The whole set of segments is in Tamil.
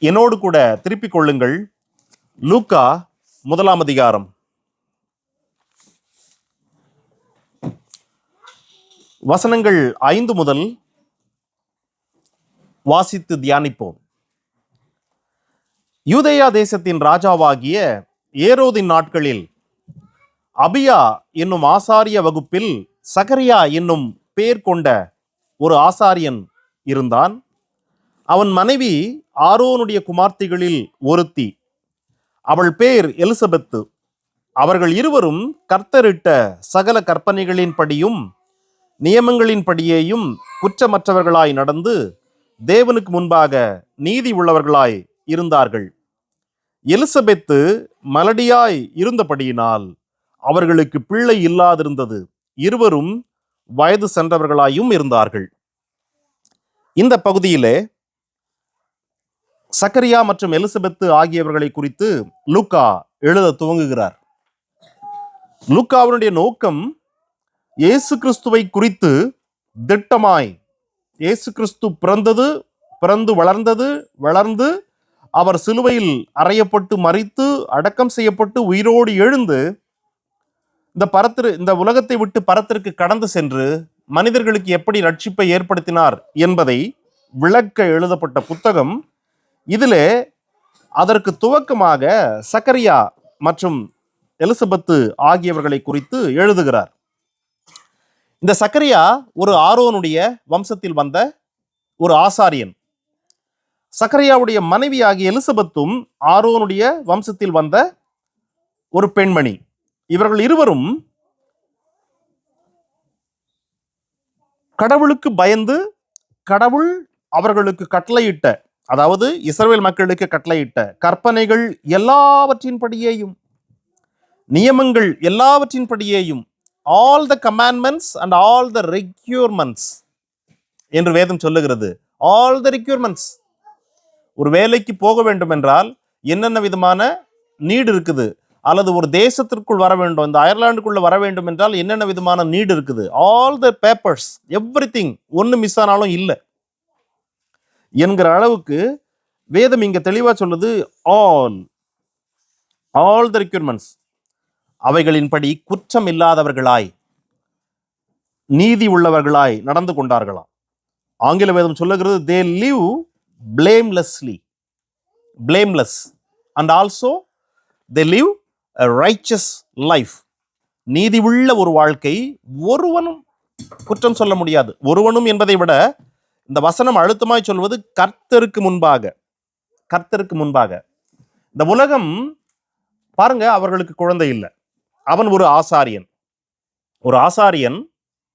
என்னோடு கூட திருப்பிக் கொள்ளுங்கள். லூக்கா 1 அதிகாரம். வசனங்கள் 5 முதல் வாசித்து தியானிப்போம். யூதேயா தேசத்தின் ராஜாவாகிய ஏரோதின் நாட்களில் அபியா என்னும் ஆசாரிய வகுப்பில் சகரியா என்னும் பேர் கொண்ட ஒரு ஆசாரியன் இருந்தான். அவன் மனைவி ஆரோனுடைய குமார்த்திகளில் ஒருத்தி. அவள் பேர் எலிசபெத்து. அவர்கள் இருவரும் கர்த்தரிட்ட சகல கற்பனைகளின்படியும் நியமங்களின்படியேயும் குற்றமற்றவர்களாய் நடந்து தேவனுக்கு முன்பாக நீதி உள்ளவர்களாய் இருந்தார்கள். எலிசபெத்து மலடியாய் இருந்தபடியினால் அவர்களுக்கு பிள்ளை இல்லாதிருந்தது. இருவரும் வயது சென்றவர்களாயும் இருந்தார்கள். இந்த பகுதியிலே சக்கரியா மற்றும் எலிசபெத்து ஆகியவர்களை குறித்து லூக்கா எழுத துவங்குகிறார். லூக்காவினுடைய நோக்கம் இயேசு கிறிஸ்துவை குறித்து திட்டமாய், இயேசு கிறிஸ்து பிறந்து வளர்ந்து அவர் சிலுவையில் அறையப்பட்டு மரித்து அடக்கம் செய்யப்பட்டு உயிரோடு எழுந்து இந்த உலகத்தை விட்டு பரத்திற்கு கடந்து சென்று மனிதர்களுக்கு எப்படி ரட்சிப்பை ஏற்படுத்தினார் என்பதை விளக்க எழுதப்பட்ட புத்தகம். இதிலே அதற்கு துவக்கமாக சக்கரியா மற்றும் எலிசபெத்து ஆகியவர்களை குறித்து எழுதுகிறார். இந்த சக்கரியா ஒரு ஆரோனுடைய வம்சத்தில் வந்த ஒரு ஆசாரியன். சக்கரியாவுடைய மனைவி ஆகிய எலிசபெத்தும் ஆரோனுடைய வம்சத்தில் வந்த ஒரு பெண்மணி. இவர்கள் இருவரும் கடவுளுக்கு பயந்து, கடவுள் அவர்களுக்கு கட்டளையிட்ட, அதாவது இஸ்ரவேல் மக்களுக்கு கட்டளையிட்ட கற்பனைகள் எல்லாவற்றின்படியேயும், நியமங்கள் எல்லாவற்றின்படியேயும், all the commandments and all the requirements என்று வேதம் சொல்லுகிறது. all the requirements. ஒரு வேலைக்கு போக வேண்டும் என்றால் என்னென்ன விதமான நீடு இருக்குது, அல்லது ஒரு தேசத்திற்குள் வர வேண்டும், இந்த அயர்லாண்டுக்குள்ள வர வேண்டும் என்றால் என்னென்ன விதமான நீடு இருக்குது, ஆல் த பேப்பர்ஸ், எவ்ரிதிங், ஒன்று மிஸ் ஆனாலும் இல்லை என்கிற அளவுக்கு வேதம் இங்க தெளிவா சொல்லுது. ஆல் த ரிக்யூர்மெண்ட்ஸ், அவைகளின்படி குற்றம் இல்லாதவர்களாய் நீதி உள்ளவர்களாய் நடந்து கொண்டார்களாம். ஆங்கில வேதம் சொல்லுகிறது, they live blameless and also they live a righteous life. நீதி உள்ள ஒரு வாழ்க்கை. ஒருவனும் குற்றம் சொல்ல முடியாது. ஒருவனும் என்பதை விட இந்த வசனம் அழுத்தமாய் சொல்வது கர்த்தருக்கு முன்பாக. இந்த உலகம் பாருங்க, அவர்களுக்கு குழந்தை இல்லை. அவன் ஒரு ஆசாரியன்.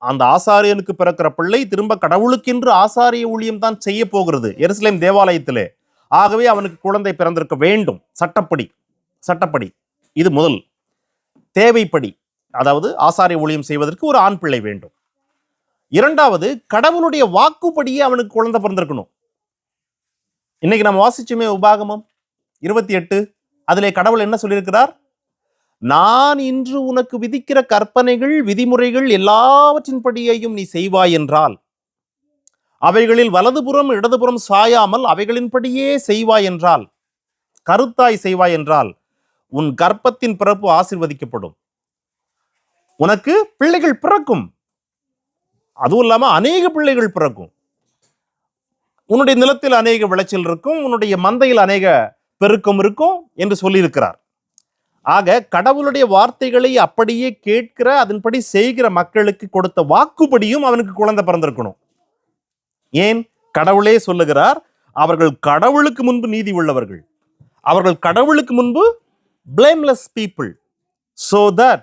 அந்த ஆசாரியனுக்கு பிறக்கிற பிள்ளை திரும்ப கடவுளுக்கென்று ஆசாரிய ஊழியம் தான் செய்ய போகிறது எருசலேம் தேவாலயத்திலே. ஆகவே அவனுக்கு குழந்தை பிறந்திருக்க வேண்டும். சட்டப்படி இது முதல் தேவைப்படி, அதாவது ஆசாரிய ஊழியம் செய்வதற்கு ஒரு ஆண் பிள்ளை வேண்டும். இரண்டாவது, கடவுளுடைய வாக்குப்படியே அவனுக்கு குழந்தை பிறந்திருக்கணும். இன்னைக்கு நம்ம வாசிச்சுமே உபாகமம் 28, அதிலே கடவுள் என்ன சொல்லியிருக்கிறார்? நான் இன்று உனக்கு விதிக்கிற கற்பனைகள் விதிமுறைகள் எல்லாவற்றின்படியையும் நீ செய்வாய் என்றால், அவைகளில் வலதுபுறம் இடதுபுறம் சாயாமல் அவைகளின்படியே செய்வாய் என்றால், கருத்தாய் செய்வாய் என்றால், உன் கர்ப்பத்தின் பிறப்பு ஆசீர்வதிக்கப்படும். உனக்கு பிள்ளைகள் பிறக்கும். அதுவும் இல்லாம அநேக பிள்ளைகள் பிறக்கும். உன்னுடைய நிலத்தில் அநேக விளைச்சல் இருக்கும், உன்னுடைய மந்தையில் அநேக பெருக்கம் இருக்கும் என்று சொல்லியிருக்கிறார். ஆக கடவுளுடைய வார்த்தைகளை அப்படியே கேட்கிற, அதன்படி செய்கிற மக்களுக்கு கொடுத்த வாக்குப்படியும் அவனுக்கு குழந்தை பிறந்திருக்கணும். ஏன்? கடவுளே சொல்லுகிறார், அவர்கள் கடவுளுக்கு முன்பு நீதி உள்ளவர்கள், அவர்கள் கடவுளுக்கு முன்பு blameless people, so that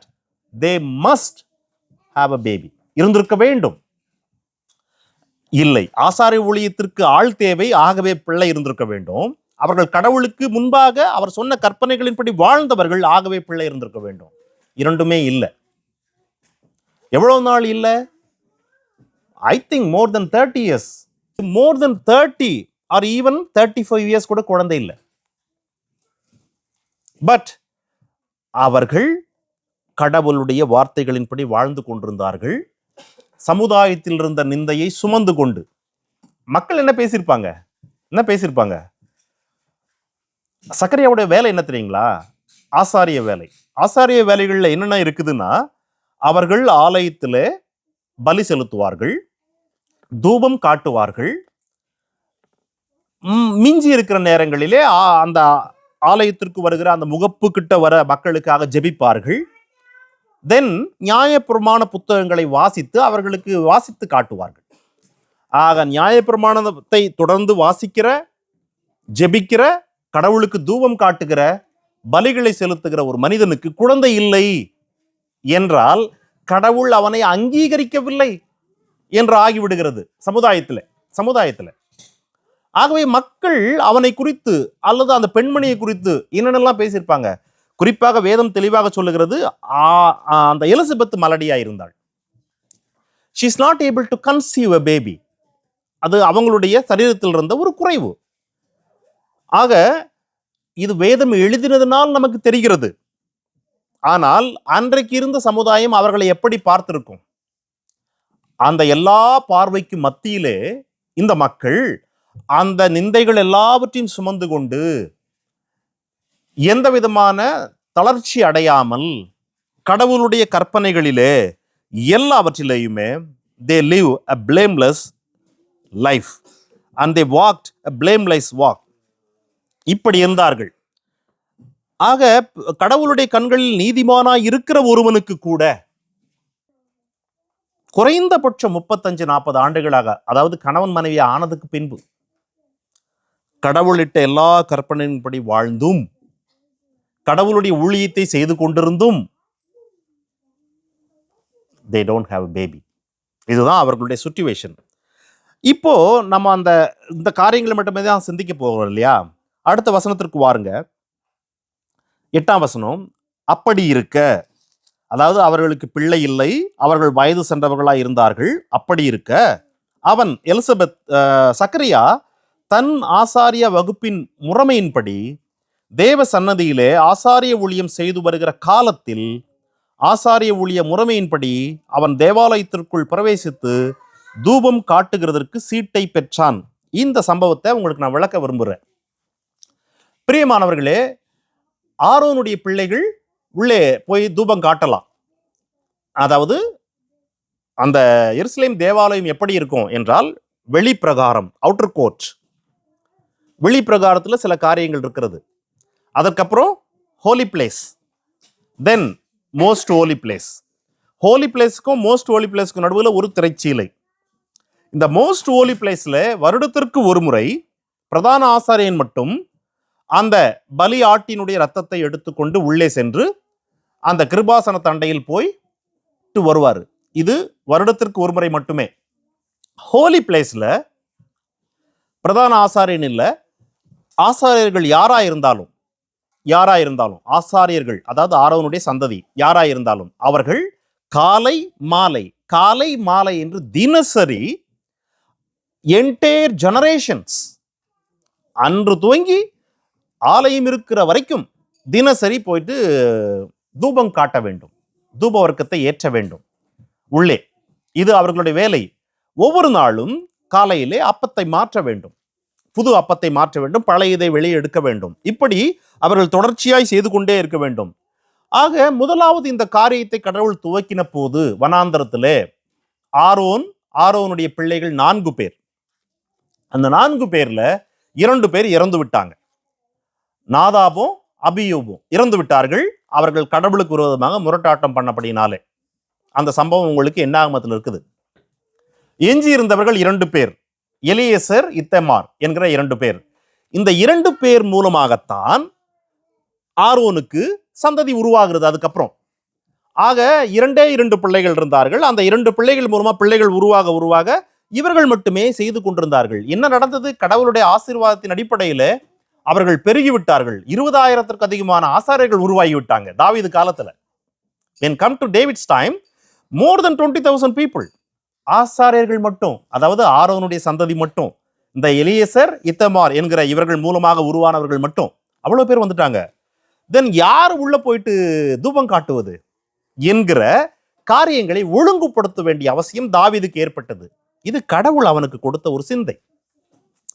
they must have a baby. இருந்திருக்க வேண்டும். இல்லை, ஆசாரிய ஊழியத்திற்கு ஆள் தேவை, ஆகவே பிள்ளை இருந்திருக்க வேண்டும். அவர்கள் கடவுளுக்கு முன்பாக அவர் சொன்ன கற்பனைகளின்படி வாழ்ந்தவர்கள், ஆகவே பிள்ளை இருந்திருக்க வேண்டும். இரண்டுமே இல்லை. எவ்வளவு நாள் இல்லை? I think more than 30 years, more than 30 or even 35 years கூட குழந்தை இல்லை. பட் அவர்கள் கடவுளுடைய வார்த்தைகளின்படி வாழ்ந்து கொண்டிருந்தார்கள். சமுதாயத்தில் இருந்த நிந்தையை சுமந்து கொண்டு. மக்கள் என்ன பேசியிருப்பாங்க? சக்கரையாவுடைய வேலை என்ன தெரியுங்களா? ஆசாரிய வேலை. ஆசாரிய வேலைகள்ல என்னென்ன இருக்குதுன்னா, அவர்கள் ஆலயத்திலே பலி செலுத்துவார்கள், தூபம் காட்டுவார்கள், மிஞ்சி இருக்கிற நேரங்களிலே அந்த ஆலயத்திற்கு வருகிற அந்த முகப்பு கிட்ட வர மக்களுக்காக ஜெபிப்பார்கள். தென் நியாயப்பிரமாண புத்தகங்களை வாசித்து அவர்களுக்கு வாசித்து காட்டுவார்கள். ஆக நியாயப்பிரமாணத்தை தொடர்ந்து வாசிக்கிற, ஜெபிக்கிற, கடவுளுக்கு தூபம் காட்டுகிற, பலிகளை செலுத்துகிற ஒரு மனிதனுக்கு குழந்தை இல்லை என்றால் கடவுள் அவனை அங்கீகரிக்கவில்லை என்று ஆகிவிடுகிறது சமுதாயத்தில். ஆகவே மக்கள் அவனை குறித்து அல்லது அந்த பெண்மணியை குறித்து என்னென்னலாம் பேசியிருப்பாங்க. குறிப்பாக வேதம் தெளிவாக சொல்லுகிறது, அந்த எலிசபெத் மலடியா இருந்தாள். she is not able to conceive a baby. அது அவங்களுடைய சரீரத்தில் இருந்த ஒரு குறைவு. ஆக இது வேதம் எழுதினதுனால் நமக்கு தெரிகிறது. ஆனால் அன்றைக்கு இருந்த சமுதாயம் அவர்களை எப்படி பார்த்திருக்கும்? அந்த எல்லா பார்வைக்கு மத்தியிலே இந்த மக்கள் அந்த நிந்தைகள் எல்லாவற்றையும் சுமந்து கொண்டு எந்த விதமான தளர்ச்சி அடையாமல் கடவுளுடைய கற்பனைகளிலே எல்லாவற்றிலேயுமே they live a blameless life and they walked a blameless walk. இப்படி இருந்தார்கள். ஆக கடவுளுடைய கண்களில் நீதிமானாய் இருக்கிற ஒருவனுக்கு கூட குறைந்தபட்சம் 35-40 ஆண்டுகளாக, அதாவது கணவன் மனைவி ஆனதுக்கு பின்பு கடவுளிட்ட எல்லா கற்பனையின்படி வாழ்ந்தும் கடவுளுடைய ஊழியத்தை செய்து கொண்டிருந்தும் they don't have a baby. இதுதான் அவர்களுடைய சிச்சுவேஷன். இப்போ நம்ம இந்த காரியங்களை மட்டுமே தான் சிந்திக்க போகிறோம் இல்லையா? அடுத்த வசனத்திற்கு வாருங்க. 8ஆம் வசனம். அப்படி இருக்க, அதாவது அவர்களுக்கு பிள்ளை இல்லை, அவர்கள் வயது சென்றவர்களாய் இருந்தார்கள். அப்படி இருக்க அவன் சக்கரியா தன் ஆசாரிய வகுப்பின் முறைமையின்படி தேவ சன்னதியிலே ஆசாரிய ஊழியம் செய்து வருகிற காலத்தில் ஆசாரிய ஊழிய முறைமையின்படி அவன் தேவாலயத்திற்குள் பிரவேசித்து தூபம் காட்டுகிறதற்கு சீட்டை பெற்றான். இந்த சம்பவத்தை உங்களுக்கு நான் விளக்க விரும்புகிறேன். பிரியமானவர்களே, ஆரோனுடைய பிள்ளைகள் உள்ளே போய் தூபம் காட்டலாம். அதாவது அந்த எருசலேம் தேவாலயம் எப்படி இருக்கும் என்றால், வெளிப்பிரகாரம், அவுட்டர் கோர்ட், வெளிப்பிரகாரத்தில் சில காரியங்கள் இருக்கிறது. அதற்கப்புறம் holy place, then most holy place. Holy பிளேஸுக்கும் மோஸ்ட் ஹோலி பிளேஸுக்கும் நடுவில் ஒரு திரைச்சீலை. இந்த மோஸ்ட் ஹோலி பிளேஸ்ல வருடத்திற்கு ஒரு முறை பிரதான ஆசாரியன் மட்டும் அந்த பலி ஆட்டினுடைய ரத்தத்தை எடுத்துக்கொண்டு உள்ளே சென்று அந்த கிருபாசன தண்டையில் போய் வருவார். இது வருடத்திற்கு ஒரு முறை மட்டுமே. ஹோலி பிளேஸ்ல பிரதான ஆசாரியன் இல்லை, ஆசாரியர்கள் யாராயிருந்தாலும் ஆசாரியர்கள், அதாவது ஆரோனுடைய சந்ததி யாராயிருந்தாலும் அவர்கள் காலை மாலை என்று தினசரி என்டையர் ஜெனரேஷன்ஸ், அன்று துவங்கி ஆலயம் இருக்கிற வரைக்கும் தினசரி போயிட்டு தூபம் காட்ட வேண்டும், தூப வர்க்கத்தை ஏற்ற வேண்டும் உள்ளே. இது அவர்களுடைய வேலை. ஒவ்வொரு நாளும் காலையிலே அப்பத்தை மாற்ற வேண்டும், புது அப்பத்தை மாற்ற வேண்டும், பழையதை வெளியே எடுக்க வேண்டும். இப்படி அவர்கள் தொடர்ச்சியாய் செய்து கொண்டே இருக்க வேண்டும். ஆக முதலாவது இந்த காரியத்தை கடவுள் துவக்கின போது வனாந்தரத்திலே ஆரோனுடைய பிள்ளைகள் 4 பேர். அந்த 4 பேர்ல 2 பேர் இறந்து விட்டாங்க. நாதாபும் அபியூபும் இறந்து விட்டார்கள். அவர்கள் கடவுளுக்கு விரோதமாக முரட்டாட்டம் பண்ணபடினாலே. அந்த சம்பவம் உங்களுக்கு என்னாகமத்தில் இருக்குது. எஞ்சி இருந்தவர்கள் 2 பேர், எலியேசர், இத்தமார் என்கிற 2 பேர். இந்த 2 பேர் மூலமாகத்தான் ஆரோனுக்கு சந்ததி உருவாகிறது. அதுக்கப்புறம் ஆக 2 பிள்ளைகள் இருந்தார்கள். அந்த 2 பிள்ளைகள் மூலமா பிள்ளைகள் உருவாக இவர்கள் மட்டுமே செய்து கொண்டிருந்தார்கள். என்ன நடந்தது? கடவுளுடைய ஆசீர்வாதத்தின் அடிப்படையில அவர்கள் பெருகிவிட்டார்கள். 20,000த்திற்கு அதிகமான ஆசாரியர்கள் உருவாகிவிட்டாங்க தாவீது காலத்துல. when come to David's time, more than 20,000 people. ஆசாரியர்கள் மட்டும், அதாவது ஆரோனுடைய சந்ததி மட்டும், இந்த எலியேசர், இத்தமார் என்கிற இவர்கள் மூலமாக உருவானவர்கள் மட்டும் அவ்வளவு பேர் வந்துட்டாங்க. தென் யார் உள்ள போயிட்டு தூபம் காட்டுவது என்கிற காரியங்களை ஒழுங்குபடுத்த வேண்டிய அவசியம் தாவீதுக்கு ஏற்பட்டது. இது கடவுள் அவனுக்கு கொடுத்த ஒரு சிந்தை.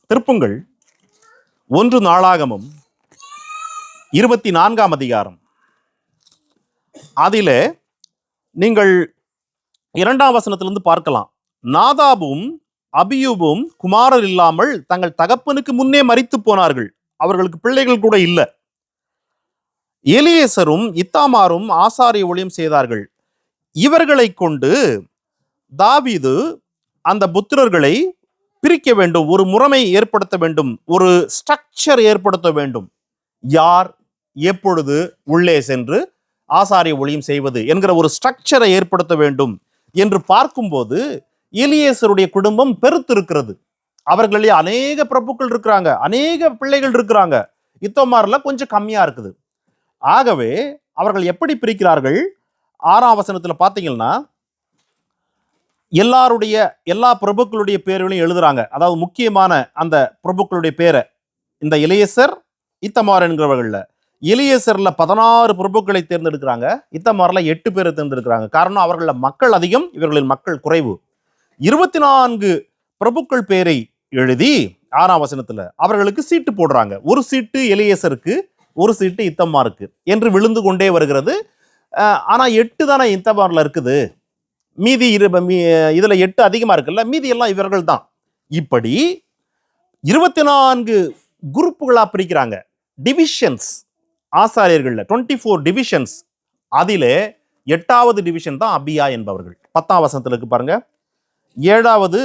திருப்புங்கள் 1 நாளாகமம் 24ஆம் அதிகாரம். அதிலே நீங்கள் 2ஆம் வசனத்திலிருந்து பார்க்கலாம். நாதாபும் அபியூபும் குமாரர் இல்லாமல் தங்கள் தகப்பனுக்கு முன்னே மரித்து போனார்கள், அவர்களுக்கு பிள்ளைகள் கூட இல்ல. எலியேசரும் இத்தாமாரும் ஆசாரிய ஊழியம் செய்தார்கள். இவர்களை கொண்டு தாவீது அந்த புத்திரர்களை பிரிக்க வேண்டும், ஒரு முறைமை ஏற்படுத்த வேண்டும், ஒரு ஸ்ட்ரக்சர் ஏற்படுத்த வேண்டும். யார் எப்பொழுது உள்ளே சென்று ஆசாரிய ஊழியம் செய்வது என்கிற ஒரு ஸ்ட்ரக்சரை ஏற்படுத்த வேண்டும் என்று பார்க்கும்போது எலியேசருடைய குடும்பம் பெருத்திருக்கிறது. அவர்களே அநேக பிரபுக்கள் இருக்கிறாங்க, அநேக பிள்ளைகள் இருக்கிறாங்க. இத்தோமார்ல கொஞ்சம் கம்மியா இருக்குது. ஆகவே அவர்கள் எப்படி பிரிக்கிறார்கள்? 6ஆம் வசனத்துல பாத்தீங்கன்னா எல்லா பிரபுக்களுடைய பேர்களையும் எழுதுறாங்க. அதாவது முக்கியமான அந்த பிரபுக்களுடைய பேரை இந்த எலியேசர் இத்தமார் என்கிறவர்கள்ல எலியேசர்ல 16 பிரபுக்களை தேர்ந்தெடுக்கிறாங்க, இத்தமார்ல 8 பேரை தேர்ந்தெடுக்கிறாங்க. காரணம் அவர்கள மக்கள் அதிகம், இவர்களின் மக்கள் குறைவு. 24 பிரபுக்கள் பேரை எழுதி 6ஆம் வசனத்துல அவர்களுக்கு சீட்டு போடுறாங்க. ஒரு சீட்டு எலியேசருக்கு, ஒரு சீட்டு இத்தமாருக்கு என்று விழுந்து கொண்டே வருகிறது. ஆனா 8 தானே இத்தமார்ல இருக்குது, மீதி இதுல 8 அதிகமா இருக்குல்ல, மீதி எல்லாம் இவர்கள் தான். இப்படி 24 குரூப்புகளா பிரிக்கிறாங்க, டிவிஷன்ஸ். ஆசாரியர்கள்ல 24 டிவிஷன்ஸ். அதிலே 8வது டிவிஷன் தான் அபியா என்பவர்கள். 10ஆம் வசனத்துல இருக்கு பாருங்க. 7வது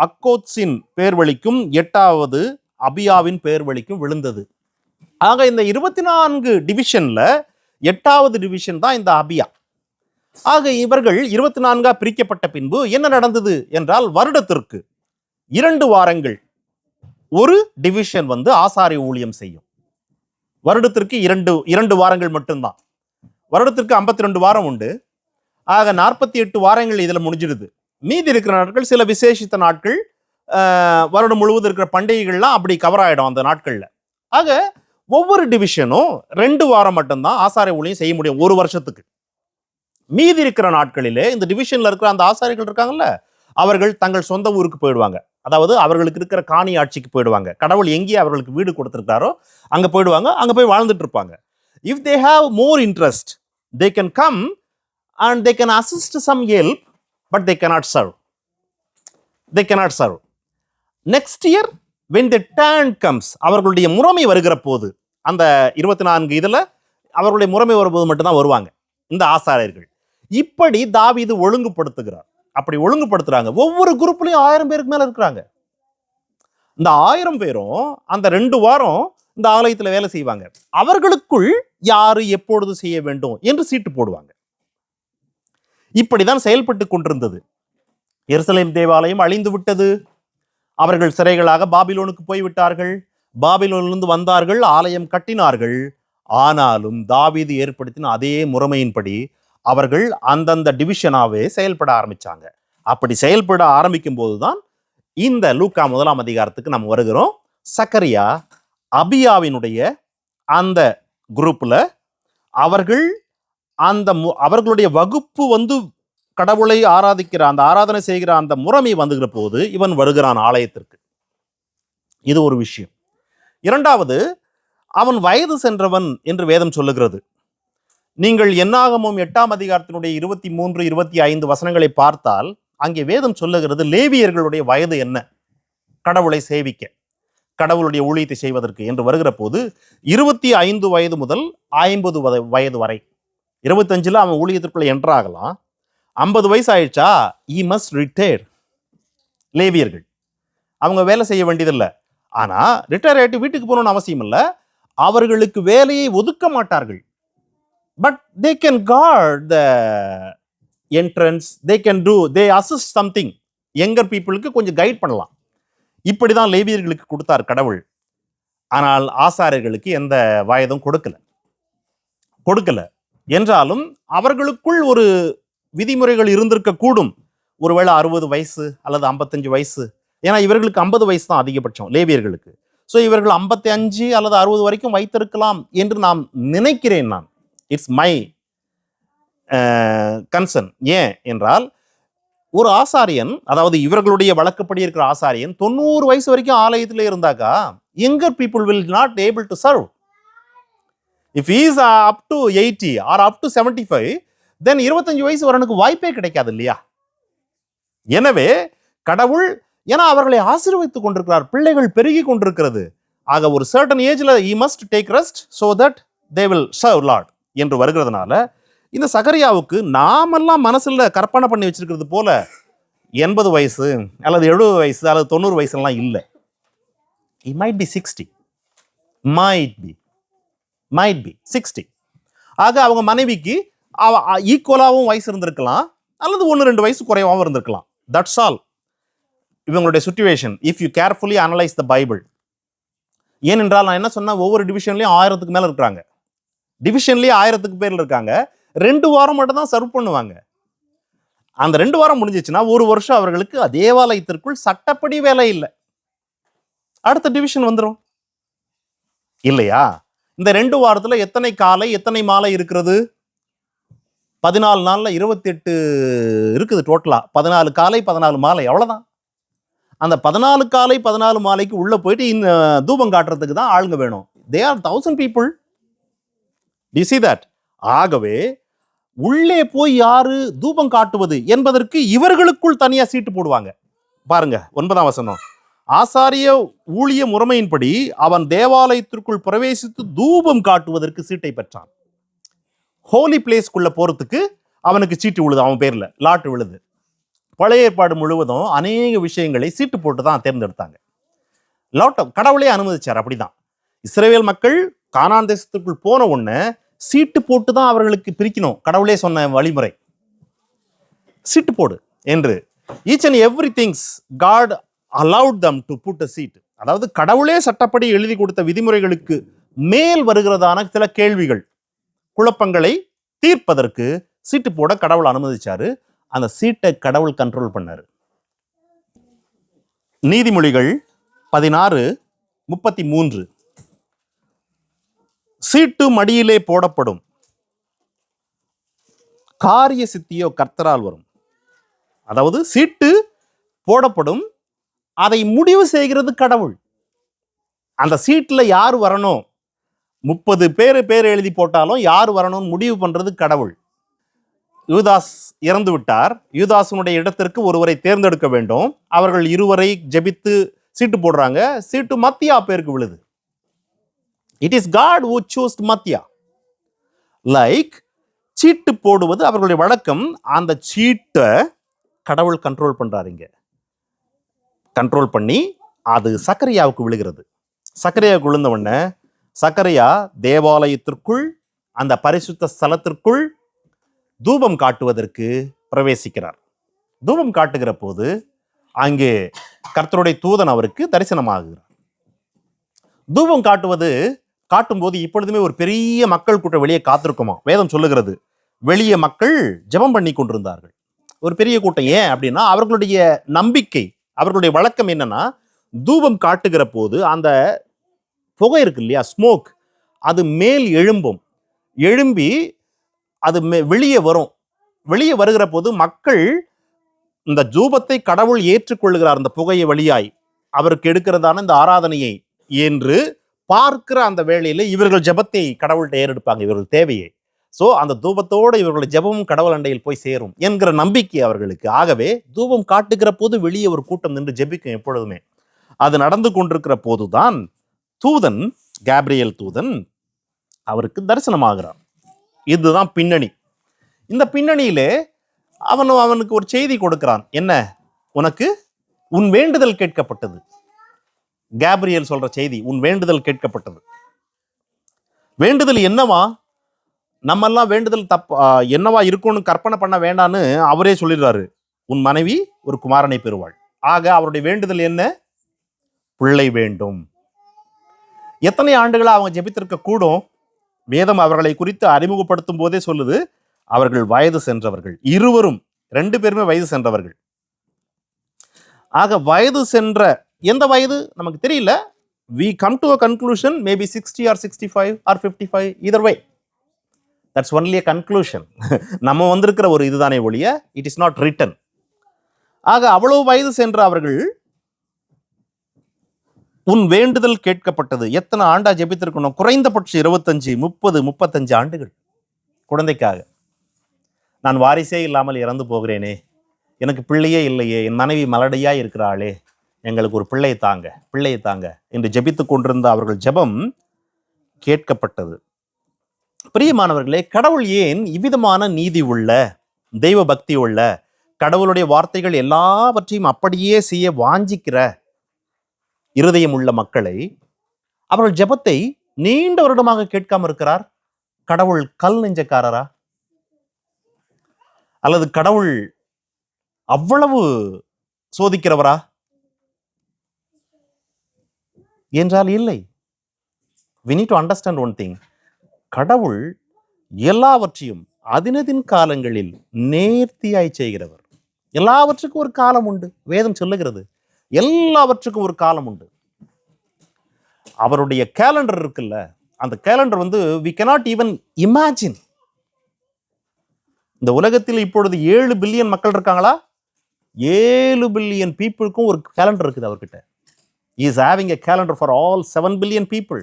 அக்கோத்ஸின் பேர் வழிக்கும் 8வது அபியாவின் பேர் வழிக்கும் விழுந்தது. ஆக இந்த 24 டிவிஷன்ல 8வது டிவிஷன் தான் இந்த அபியா. ஆக இவர்கள் 24ஆ பிரிக்கப்பட்ட பின்பு என்ன நடந்தது என்றால், வருடத்திற்கு 2 வாரங்கள் ஒரு டிவிஷன் வந்து ஆசாரிய ஊழியம் செய்யும். வருடத்திற்கு 2 வாரங்கள் மட்டும்தான். வருடத்திற்கு 52 வாரம் உண்டு. ஆக 48 வாரங்கள் இதுல முடிஞ்சிடுது. மீதி இருக்கிற நாட்கள் சில விசேஷித்த நாட்கள், வருடம் முழுவதும் இருக்கிற பண்டிகைகள்லாம் அப்படி கவர் ஆயிடும் அந்த நாட்கள்ல. ஆக ஒவ்வொரு டிவிஷனும் 2 வாரம் மட்டும்தான் ஆசாரிய ஊழியம் செய்ய முடியும் ஒரு வருஷத்துக்கு. மீதி இருக்கிற நாட்களிலே இந்த டிவிஷன்ல இருக்கிற அந்த ஆசாரிகள் இருக்காங்கல்ல, அவர்கள் தங்கள் சொந்த ஊருக்கு போயிடுவாங்க. அதாவது அவர்களுக்கு இருக்கிற காணி ஆட்சிக்கு போயிடுவாங்க. கடவுள் எங்கே அவர்களுக்கு வீடு கொடுத்திருக்காரோ அங்க போயிடுவாங்க, அங்க போய் வாழ்ந்துட்டு இருப்பாங்க. If they have more interest, they can come and they can assist some help, but they cannot serve. They cannot serve. Next year when the turn comes, அவர்களுடைய முறைமை வருகிற போது, அந்த 24 இதுல அவர்களுடைய முறைமை வரும்போது மட்டும்தான் வருவாங்க இந்த ஆசாரியர்கள். இப்படி தாவீது ஒழுங்குபடுத்துகிறார். அப்படி ஒழுங்குபடுத்துறாங்க. ஒவ்வொரு குரூப்லயும் 1000 பேருக்கு மேல இருக்கிறாங்க. இந்த 1000 பேரும் அந்த 2 வாரம் இந்த ஆலயத்துல வேலை செய்வாங்க. அவர்களுக்குள் யாரு எப்பொழுது செய்ய வேண்டும் என்று சீட்டு போடுவாங்க. இப்படிதான் செயல்பட்டு கொண்டிருந்தது. எருசலேம் தேவாலயம் அழிந்து விட்டது. அவர்கள் சிறைகளாக பாபிலோனுக்கு போய்விட்டார்கள். பாபிலோனிலிருந்து வந்தார்கள், ஆலயம் கட்டினார்கள். ஆனாலும் தாவீது ஏற்படுத்தின அதே முறைமையின்படி அவர்கள் அந்தந்த டிவிஷனாவே செயல்பட ஆரம்பிச்சாங்க. அப்படி செயல்பட ஆரம்பிக்கும் போதுதான் இந்த லூக்கா 1ஆம் அதிகாரத்துக்கு நம்ம வருகிறோம். சக்கரியா அபியாவினுடைய அந்த குரூப்ல அவர்கள் அவர்களுடைய வகுப்பு வந்து கடவுளை ஆராதிக்கிற அந்த ஆராதனை செய்கிற அந்த முறைமை வந்துகிற போது இவன் வருகிறான் ஆலயத்திற்கு. இது ஒரு விஷயம். இரண்டாவது, அவன் வயது சென்றவன் என்று வேதம் சொல்லுகிறது. நீங்கள் என்னாகமம் 8ஆம் அதிகாரத்தினுடைய 23, 25 வசனங்களை பார்த்தால் அங்கே வேதம் சொல்லுகிறது லேவியர்களுடைய வயது என்ன கடவுளை சேவிக்க, கடவுளுடைய ஊழியத்தை செய்வதற்கு என்று வருகிற போது 25 வயது முதல் 50 வயது வரை. 25ல அவன் ஊழியத்திற்குள்ள என்ட்ராகலாம். 50 வயசு ஆயிடுச்சா he must retire. லேவியர்கள் அவங்க வேலை செய்ய வேண்டியதில்லை. ஆனா ரிட்டையர் ஆயிட்டு வீட்டுக்கு போகணும்னு அவசியம் இல்லை. அவர்களுக்கு வேலையை ஒதுக்க மாட்டார்கள். But they can guard the entrance, they assist something. Younger பீப்புளுக்கு கொஞ்சம் கைட் பண்ணலாம். இப்படிதான் லேவியர்களுக்கு கொடுத்தார் கடவுள். ஆனால் ஆசாரியர்களுக்கு எந்த வயதும் கொடுக்கல என்றாலும் அவர்களுக்குள் ஒரு விதிமுறைகள் இருந்திருக்க கூடும். ஒருவேளை 60 வயசு அல்லது 55 வயசு. ஏன்னா இவர்களுக்கு 50 வயசு தான் அதிகபட்சம் லேவியர்களுக்கு. ஸோ இவர்கள் 55 அல்லது 60 வரைக்கும் வைத்திருக்கலாம் என்று நான் நினைக்கிறேன். நான் இட்ஸ் மை கன்சர்ன். ஏன் என்றால் ஒரு ஆசாரியன், அதாவது இவர்களுடைய வழக்கப்படி இருக்கிற ஆசாரியன் 90 வயசு வரைக்கும் ஆலயத்திலே இருந்தாக்கா younger people will not able to serve. If is up to 80 or up to 75, then 25 வயசு வரனுக்கு வாய்ப்பே கிடைக்காது இல்லையா? எனவே கடவுள், ஏன்னா அவர்களை ஆசீர்வதித்துக் கொண்டிருக்கிறார், பிள்ளைகள் பெருகி கொண்டிருக்கிறது. ஆக ஒரு சர்டன் ஏஜ்ல he must take rest so that they will serve Lord என்று வருகிறதுனால, இந்த சகரியாவுக்கு நாமெல்லாம் மனசுல கற்பனை பண்ணி வச்சிருக்கிறது போல 80 வயசு அல்லது 70 வயசு அல்லது 90 வயசுலாம் இல்லை. he might be 60, might be 60. ஆக அவங்க மனைவிக்கு ஈக்குவலாகவும் வயசு இருந்திருக்கலாம், அல்லது 1-2 வயசு குறைவாகவும் இருந்திருக்கலாம். தட்ஸ் ஆல் இவங்களுடைய situation if you carefully analyse the Bible. ஏனென்றால் நான் என்ன சொன்னா, ஒவ்வொரு டிவிஷன்லையும் 1000க்கு மேல இருக்காங்க, டிவிஷன்லயே 1000க்கு பேர் இருக்காங்க. 2 வாரம் மட்டும் தான் சர்வ் பண்ணுவாங்க. அந்த 2 வாரம் முடிஞ்சிச்சுன்னா 1 வருஷம் அவர்களுக்கு தேவாலயத்திற்குள் சட்டப்படி வேலை இல்லை. அடுத்த டிவிஷன் வந்துடும் இல்லையா? இந்த 2 வாரத்துல எத்தனை காலை எத்தனை மாலை இருக்கிறது? 14 நாள்ல 28 இருக்குது டோட்டலா. 14 காலை 14 மாலை, அவ்வளவுதான். அந்த 14 காலை 14 மாலைக்கு உள்ள போயிட்டு இந்த தூபம் காட்டுறதுக்கு தான் ஆளுங்க வேணும். They are 1000 people. Do you see that? ஆகவே உள்ளே போய் யாரு தூபம் காட்டுவது என்பதற்கு இவர்களுக்குள் தனியா சீட்டு போடுவாங்க. பாருங்க 9ஆம் வசனம். ஆசாரிய ஊழிய முறைமையின்படி அவன் தேவாலயத்திற்குள் பிரவேசித்து தூபம் காட்டுவதற்கு சீட்டை பெற்றான். ஹோலி பிளேஸ்க்குள்ள போறதுக்கு அவனுக்கு சீட்டு விழுது, அவன் பேர்ல லாட்டு விழுது. பழைய ஏற்பாடு முழுவதும் அநேக விஷயங்களை சீட்டு போட்டு தான் தேர்ந்தெடுத்தாங்க. கடவுளே அனுமதிச்சார். அப்படிதான் இஸ்ரவேல் மக்கள் கானான் தேசத்துக்குள் போன உடனே சீட்டு போட்டு தான் அவர்களுக்கு பிரிக்கணும். கடவுளே சொன்ன வழிமுறை சீட்டு போடு என்று. Each and every things God allowed them to put a seat. அதாவது கடவுளே சட்டப்படி எழுதி கொடுத்த விதிமுறைகளுக்கு மேல் வருகிறதான சில கேள்விகள், குழப்பங்களை தீர்ப்பதற்கு சீட்டு போட கடவுள் அனுமதிச்சாரு. அந்த சீட்டை கடவுள் கண்ட்ரோல் பண்ணாரு. நீதிமொழிகள் 16:33. சீட்டு மடியிலே போடப்படும், காரிய சித்தியோ கர்த்தரால் வரும். அதாவது சீட்டு போடப்படும், அதை முடிவு செய்கிறது கடவுள். அந்த சீட்ல யார் வரணும், 30 பேர் எழுதி போட்டாலும் யார் வரணும்னு முடிவு பண்றது கடவுள். யூதாஸ் இறந்து விட்டார். யூதாசனுடைய இடத்திற்கு ஒருவரை தேர்ந்தெடுக்க வேண்டும். அவர்கள் இருவரை ஜெபித்து சீட்டு போடுறாங்க. சீட்டு மத்தியா பேருக்கு விழுது. It is God who chose Matthias. Like சீட்டு போடுவது அவர்களுடைய வழக்கம். அந்த சீட்டை கடவுள் கண்ட்ரோல் பண்றாருங்க. கண்ட்ரோல் பண்ணி அது சக்கரையாவுக்கு விழுகிறது. சக்கரையாவுக்கு விழுந்த உடனே சக்கரையா தேவாலயத்திற்குள், அந்த பரிசுத்த ஸ்தலத்திற்குள் தூபம் காட்டுவதற்கு பிரவேசிக்கிறார். தூபம் காட்டுகிற போது அங்கே கர்த்தருடைய தூதன் அவருக்கு தரிசனமாகிறார். தூபம் காட்டும் போது இப்பொழுதுமே ஒரு பெரிய மக்கள் கூட்டம் வெளியே காத்திருக்குமா. வேதம் சொல்லுகிறது, வெளியே மக்கள் ஜெபம் பண்ணி கொண்டிருந்தார்கள். ஒரு பெரிய கூட்டம். ஏன் அப்படின்னா அவர்களுடைய நம்பிக்கை, அவர்களுடைய வழக்கம் என்னன்னா, தூபம் காட்டுகிற போது அந்த புகை இருக்கு இல்லையா, ஸ்மோக், அது மேல் எழும்பி அது வெளியே வரும். வெளியே வருகிற போது மக்கள் இந்த தூபத்தை கடவுள் ஏற்றுக்கொள்கிறார், அந்த புகையை வழியாய் அவருக்கு எடுக்கிறதான இந்த ஆராதனையை என்று பார்க்கிற அந்த வேளையில இவர்கள் ஜெபத்தை கடவுள்கிட்ட ஏறெடுப்பாங்க, இவர்கள் தேவையை. சோ அந்த தூபத்தோடு இவர்களுடைய ஜெபமும் கடவுள் அண்டையில் போய் சேரும் என்கிற நம்பிக்கை அவர்களுக்கு. ஆகவே தூபம் காட்டுகிற போது வெளியே ஒரு கூட்டம் நின்று ஜெபிக்கும் எப்பொழுதுமே. அது நடந்து கொண்டிருக்கிற போதுதான் தூதன், கேப்ரியல் தூதன் அவருக்கு தரிசனமாகிறார். இதுதான் பின்னணி. இந்த பின்னணியிலே அவனுக்கு ஒரு செய்தி கொடுக்கிறான். என்ன? உனக்கு உன் வேண்டுதல் கேட்கப்பட்டது. கேப்ரியல் சொல்ற செய்தி, உன் வேண்டுதல் கேட்கப்பட்டது. வேண்டுதல் என்னவா? நம்மெல்லாம் வேண்டுதல் என்னவா இருக்கும்னு கற்பனை பண்ண வேண்டான்னு அவரே சொல்லிடுறாரு. உன் மனைவி ஒரு குமாரனை பெறுவாள். ஆக அவருடைய வேண்டுதல் என்ன? பிள்ளை வேண்டும். எத்தனை ஆண்டுகளா அவங்க ஜெபித்திருக்க கூடும்? வேதம் அவர்களை குறித்து அறிமுகப்படுத்தும் போதே சொல்லுது, அவர்கள் வயது சென்றவர்கள். இருவரும், 2 பேருமே வயது சென்றவர்கள். ஆக வயது சென்ற, எந்த வயது நமக்கு தெரியல. we come to a conclusion maybe 60 or 65 or 55, either way that's only a conclusion. நம்ம வந்திருக்கிற ஒரு இதுதானே ஒழிய it is not written. ஆக அவ்வளவு வயது சென்ற அவர்கள் உன் வேண்டுதல் கேட்கப்பட்டது. எத்தனை ஆண்டா ஜெபித்திருக்கணும்? குறைந்தபட்சம் 25, 30, 35 ஆண்டுகள் குழந்தைக்காக. நான் வாரிசே இல்லாமல் இறந்து போகிறேனே, எனக்கு பிள்ளையே இல்லையே, என் மனைவி மலடியா இருக்கிறாளே, எங்களுக்கு ஒரு பிள்ளையை தாங்க, பிள்ளையை தாங்க என்று ஜெபித்து கொண்டிருந்த அவர்கள் ஜெபம் கேட்கப்பட்டது. பிரியமானவர்களே, கடவுள் ஏன் இவ்விதமான நீதி உள்ள, தெய்வ பக்தி உள்ள, கடவுளுடைய வார்த்தைகள் எல்லாவற்றையும் அப்படியே செய்ய வாஞ்சிக்கிற இருதயம் உள்ள மக்களை அவர்கள் ஜெபத்தை நீண்ட வருடமாக கேட்காம இருக்கிறார்? கடவுள் கல் நெஞ்சக்காரரா? அல்லது கடவுள் அவ்வளவு சோதிக்கிறவரா என்றால் இல்லை. we need to understand one thing. கடவுள் எல்லாவற்றையும் அதினதின் காலங்களில் நேர்த்தியாய் செய்கிறவர். எல்லாவற்றுக்கும் ஒரு காலம் உண்டு. வேதம் சொல்லுகிறது எல்லாவற்றுக்கும் ஒரு காலம் உண்டு. அவருடைய கேலண்டர் இருக்குல்ல, அந்த கேலண்டர் வந்து we cannot even imagine. இந்த உலகத்தில் இப்பொழுது 7 பில்லியன் மக்கள் இருக்காங்களா? 7 பில்லியன் பீப்புளுக்கும் ஒரு கேலண்டர் இருக்குது அவர்கிட்ட. He is having a calendar for all 7 billion people.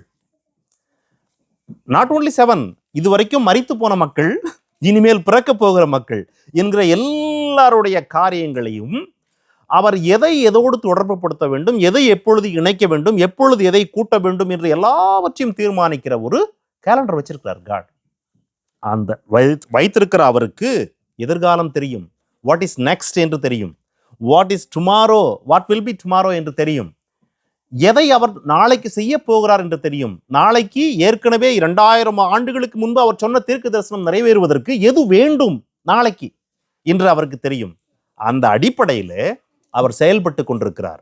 Not only 7, இதுவரைக்கும் மரித்து போன மக்கள், இனிமேல் பிறக்க போகிற மக்கள் என்கிற எல்லாருடைய காரியங்களையும் அவர் எதை எதோடு தொடர்பு படுத்த வேண்டும், எதை எப்பொழுது இணைக்க வேண்டும், எப்பொழுது எதை கூட்ட வேண்டும் என்று எல்லாவற்றையும் தீர்மானிக்கிற ஒரு கேலண்டர் வச்சிருக்கிறார் காட். அந்த வைத்திருக்கிற அவருக்கு எதிர்காலம் தெரியும். வாட் இஸ் நெக்ஸ்ட் என்று தெரியும். What is tomorrow, what will be tomorrow என்று தெரியும். எதை அவர் நாளைக்கு செய்ய போகிறார் என்று தெரியும். நாளைக்கு ஏற்கனவே 2000 ஆண்டுகளுக்கு முன்பு அவர் சொன்ன தீர்க்க தரிசனம் நிறைவேறுவதற்கு எது வேண்டும் நாளைக்கு என்று அவருக்கு தெரியும். அந்த அடிப்படையில் அவர் செயல்பட்டு கொண்டிருக்கிறார்.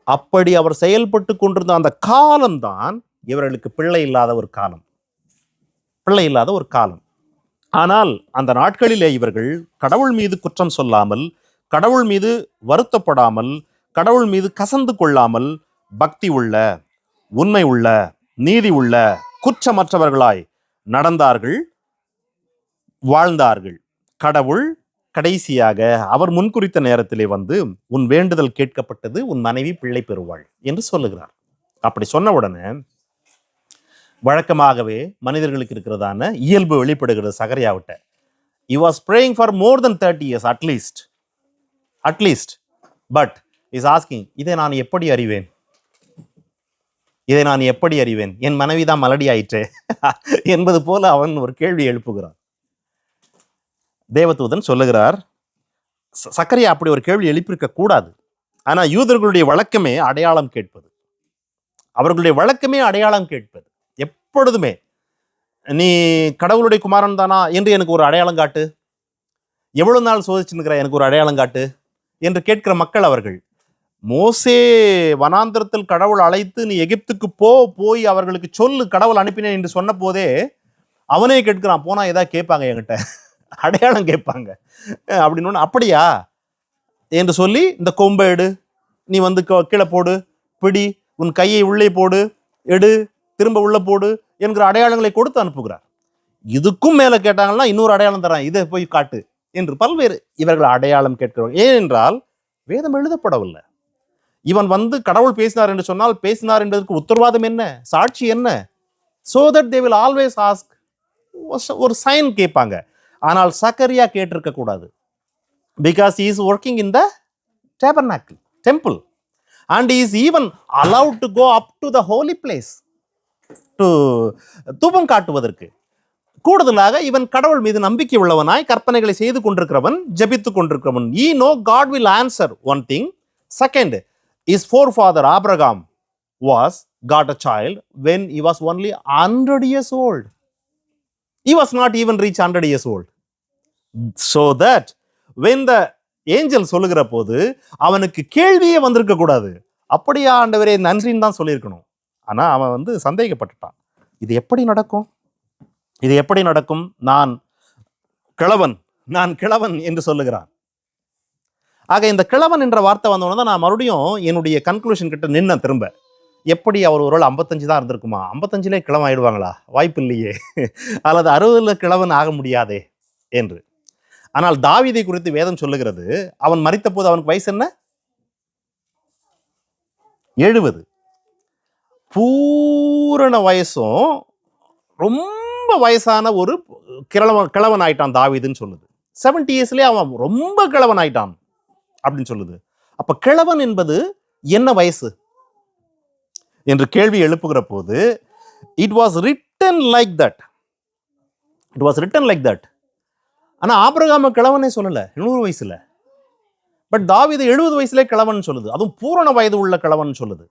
அப்படி அவர் செயல்பட்டு கொண்டிருந்த அந்த காலம்தான் இவர்களுக்கு பிள்ளை இல்லாத ஒரு காலம், பிள்ளை இல்லாத ஒரு காலம். ஆனால் அந்த நாட்களிலே இவர்கள் கடவுள் மீது குற்றம் சொல்லாமல், கடவுள் மீது வருத்தப்படாமல், கடவுள் மீது கசந்து கொள்ளாமல், பக்தி உள்ள, உண்மை உள்ள, நீதி உள்ள, குற்றமற்றவர்களாய் நடந்தார்கள், வாழ்ந்தார்கள். கடவுள் கடைசியாக அவர் முன்குறித்த நேரத்திலே வந்து உன் வேண்டுதல் கேட்கப்பட்டது, உன் மனைவி பிள்ளை பெறுவாள் என்று சொல்லுகிறார். அப்படி சொன்ன உடனே வழக்கமாகவே மனிதர்களுக்கு இருக்கிறதான இயல்பு வெளிப்படுகிறது சகரியாவிட்ட. He was praying for more than 30 years at least. But is asking, இதை நான் எப்படி அறிவேன்? இதை நான் எப்படி அறிவேன்? என் மனைவிதான் மலடி ஆயிற்றே என்பது போல அவன் ஒரு கேள்வி எழுப்புகிறான். தேவதூதன் சொல்லுகிறார், சக்கரியா அப்படி ஒரு கேள்வி எழுப்பியிருக்க கூடாது. ஆனா யூதர்களுடைய வழக்கமே அடையாளம் கேட்பது. அவர்களுடைய வழக்கமே அடையாளம் கேட்பது. எப்பொழுதுமே நீ கடவுளுடைய குமாரன் தானா என்று எனக்கு ஒரு அடையாளம் காட்டு, எவ்வளவு நாள் சோதிச்சுன்னுக்கிற எனக்கு ஒரு அடையாளம் காட்டு என்று கேட்கிற மக்கள் அவர்கள். மோசே வனாந்திரத்தில் கடவுள் அழைத்து நீ எகிப்துக்கு போய் அவர்களுக்கு சொல்லு கடவுள் அனுப்பினேன் என்று சொன்ன போதே அவனே கேட்கிறான், போனா ஏதாவது கேட்பாங்க என்கிட்ட, அடையாளம் கேட்பாங்க அப்படின்னு. அப்படியா என்று சொல்லி இந்த கொம்பை எடு, நீ வந்து கீழே போடு, பிடி, உன் கையை உள்ளே போடு, எடு, திரும்ப உள்ள போடு என்கிற அடையாளங்களை கொடுத்து அனுப்புகிறார். இதுக்கும் மேல கேட்டாங்கன்னா இன்னொரு அடையாளம் தரான், இதை போய் காட்டு என்று பல்வேறு இவர்கள் அடையாளம் கேட்கிறோம். ஏனென்றால் வேதம் எழுதப்படவில்லை. இவன் வந்து கடவுள் பேசினார் என்று சொன்னால் பேசினார் என்பதற்கு உத்தரவாதம் என்ன, சாட்சி என்ன? so that they will always ask, ஒரு சைன் கேட்பாங்க. ஆனால் சக்கரியா கேட்டிருக்க கூடாது. because he is working in the tabernacle, temple, and he is even allowed to go up to the holy place to தூபம் காட்டுவதற்கு. கூடுதலாக இவன் கடவுள் மீது நம்பிக்கை உள்ளவனாய் கற்பனைகளை செய்து கொண்டிருக்கிறவன், ஜபித்து கொண்டிருக்கிறவன். he know God will answer one thing. Second, his forefather Abraham got a child when he was only 100 years old. He was not even reached 100 years old. So that when the angel சொல்லுகிற போது அவனுக்கு கேள்வியே வந்திருக்க கூடாது. அப்படியே ஆண்டவரே நன்றின்னு தான் சொல்லியிருக்கணும். ஆனா அவன் வந்து சந்தேகப்பட்டுட்டான். இது எப்படி நடக்கும், இது எப்படி நடக்கும்? நான் கிழவன் என்று சொல்லுகிறான். ஆக இந்த கிழவன் என்ற வார்த்தை வந்தவொடனே தான் நான் மறுபடியும் என்னுடைய கன்க்ளூஷன் கிட்ட நின்ன திரும்ப. எப்படி அவர் ஒருவேளை 55 தான் இருந்திருக்குமா? 55லே கிழவன் ஆயிடுவாங்களா? வாய்ப்பு இல்லையே. அல்லது 60ல் கிழவன் ஆக முடியாதே என்று. ஆனால் தாவீதை குறித்து வேதம் சொல்லுகிறது, அவன் மரித்த போது அவனுக்கு வயசு என்ன? 70. பூரண வயசும் ரொம்ப வயசான ஒரு கிழவன் ஆயிட்டான் தாவீதுன்னு சொல்லுது. 70 இயர்ஸ்லயே அவன் ரொம்ப கிழவன் ஆயிட்டான் அப்படின்னு சொல்லுது. அப்ப கிழவன் என்பது என்ன வயசு என்று கேள்வி எழுப்புகிற போது it was written like that. ஆனா ஆபிரகாம கிழவனே சொல்லல 100 வயசுல. பட் தாவீது 70 வயசுல கிழவன் சொல்லுது. அதுவும் பூரண வயது உள்ள கிழவன் சொல்லுது.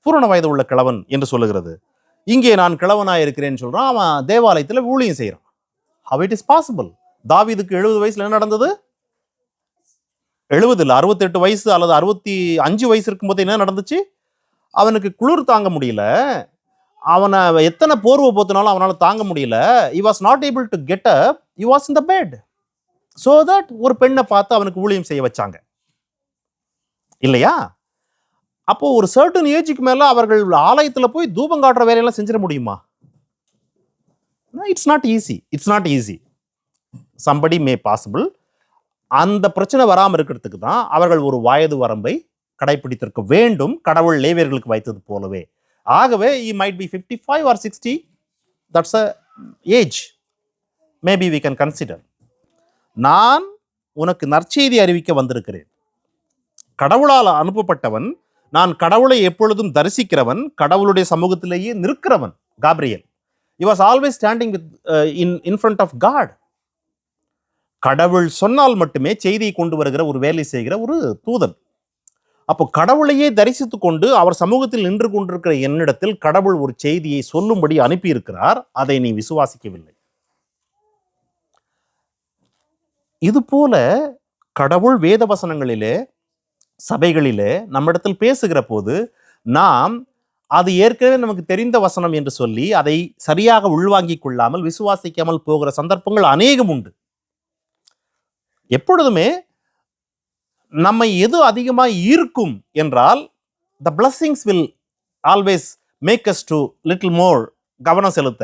பூரண வயது உள்ள கிழவன் என்று சொல்லுகிறது. இங்கே நான் கிழவனாக இருக்கிறேன்னு சொல்றான். அவன் தேவாலயத்தில் ஊழியம் செய்யறான். How it is possible? தாவீதுக்கு 70 வயசுல என்ன நடந்தது? 70 இல்ல 68 வயசு அல்லது 65 வயசு இருக்கும்போது என்ன நடந்துச்சு? அவனுக்கு குளிர் தாங்க முடியல. அவனை எத்தனை போர்வை போத்தினாலும் அவனால தாங்க முடியல. He was not able to get up. He was in the bed. So that ஒரு பெண்ணை பார்த்து அவனுக்கு ஊழியம் செய்ய வச்சாங்க இல்லையா? அப்போ ஒரு சர்டன் ஏஜுக்கு மேல அவர்கள் ஆலயத்துல போய் தூபம் காட்டுற வேலையெல்லாம் செஞ்சிட முடியுமா? It's not easy. Somebody May possible. அந்த பிரச்சனை வராமல் இருக்கிறதுக்கு தான் அவர்கள் ஒரு வயது வரம்பை கடைபிடித்திருக்க வேண்டும், கடவுள் லேவியர்களுக்கு வைத்தது போலவே. ஆகவே he might be 55 or 60. That's a age. Maybe we can consider. நான் உனக்கு நற்செய்தி அறிவிக்க வந்திருக்கிறேன். கடவுளால் அனுப்பப்பட்டவன், நான் கடவுளை எப்பொழுதும் தரிசிக்கிறவன், கடவுளுடைய சமூகத்திலேயே நிற்கிறவன். Gabriel. He was always standing in front of God. கடவுள் சொன்னால் மட்டுமே செய்தியை கொண்டு வருகிற ஒரு வேலை செய்கிற ஒரு தூதன். அப்போ கடவுளையே தரிசித்து கொண்டு அவர் சமூகத்தில் நின்று கொண்டிருக்கிற என்னிடத்தில் கடவுள் ஒரு செய்தியை சொல்லும்படி அனுப்பியிருக்கிறார். அதை நீ விசுவாசிக்கவில்லை. இது போல கடவுள் வேத வசனங்களிலே சபைகளிலே நம்மிடத்தில் பேசுகிற போது நாம் அது ஏற்கனவே நமக்கு தெரிந்த வசனம் என்று சொல்லி அதை சரியாக உள்வாங்கிக் கொள்ளாமல் விசுவாசிக்காமல் போகிற சந்தர்ப்பங்கள் அநேகம் உண்டு. எப்பொழுதுமே நம்மை எது அதிகமாக ஈர்க்கும் என்றால் the blessings will always make us to little more கவனம் செலுத்த.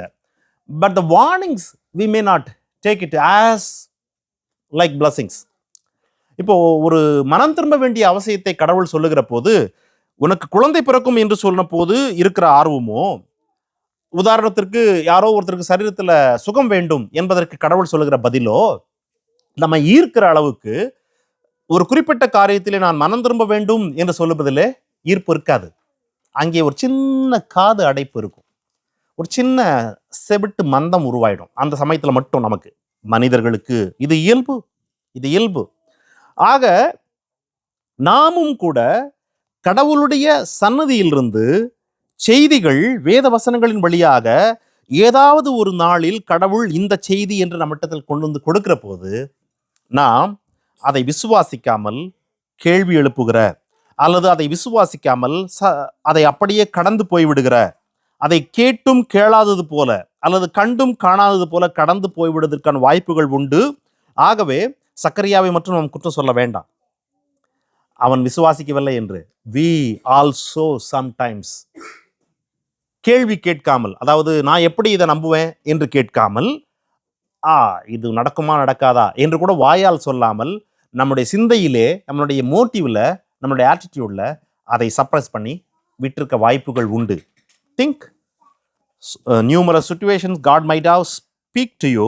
But the warnings we may not take it as like blessings. இப்போ ஒரு மனம் திரும்ப வேண்டிய அவசியத்தை கடவுள் சொல்லுகிற போது, உனக்கு குழந்தை பிறக்கும் என்று சொன்ன போது இருக்கிற ஆர்வமோ, உதாரணத்திற்கு யாரோ ஒருத்தருக்கு சரீரத்துல சுகம் வேண்டும் என்பதற்கு கடவுள் சொல்லுகிற பதிலோ நம்ம ஈர்க்கிற அளவுக்கு ஒரு குறிப்பிட்ட காரியத்திலே நான் மனம் திரும்ப வேண்டும் என்று சொல்லுவதிலே ஈர்ப்பு இருக்காது. அங்கே ஒரு சின்ன காது அடைப்பு இருக்கும், ஒரு சின்ன செவிட்டு மந்தம் உருவாயிடும். அந்த சமயத்துல மட்டும் நமக்கு மனிதர்களுக்கு இது இயல்பு. ஆக நாமும் கூட கடவுளுடைய சன்னதியிலிருந்து செய்திகள் வேத வசனங்களின் வழியாக ஏதாவது ஒரு நாளில் கடவுள் இந்த செய்தி என்று நம்மிடத்தில் கொண்டு வந்து கொடுக்கிற போது நாம் அதை விசுவாசிக்காமல் கேள்வி எழுப்புகிற, அல்லது அதை விசுவாசிக்காமல் அதை அப்படியே கடந்து போய்விடுகிற, அதை கேட்டும் கேளாதது போல அல்லது கண்டும் காணாதது போல கடந்து போய்விடுவதற்கான வாய்ப்புகள் உண்டு. ஆகவே சக்கரியாவை மட்டும் நாம் குற்றம் சொல்ல வேண்டாம், அவன் விசுவாசிக்கவில்லை என்று. we also sometimes கேள்வி கேட்காமல், அதாவது நான் எப்படி இதை நம்புவேன் என்று கேட்காமல், இது நடக்குமா நடக்காதா என்று கூட வாயால் சொல்லாமல் நம்முடைய சிந்தையிலே, நம்மளுடைய மோட்டிவ்ல, நம்மளுடைய ஆட்டிடியூட்ல அதை சப்ரஸ் பண்ணி விட்டிருக்க வாய்ப்புகள் உண்டு. Think numerous situations God might have speak to you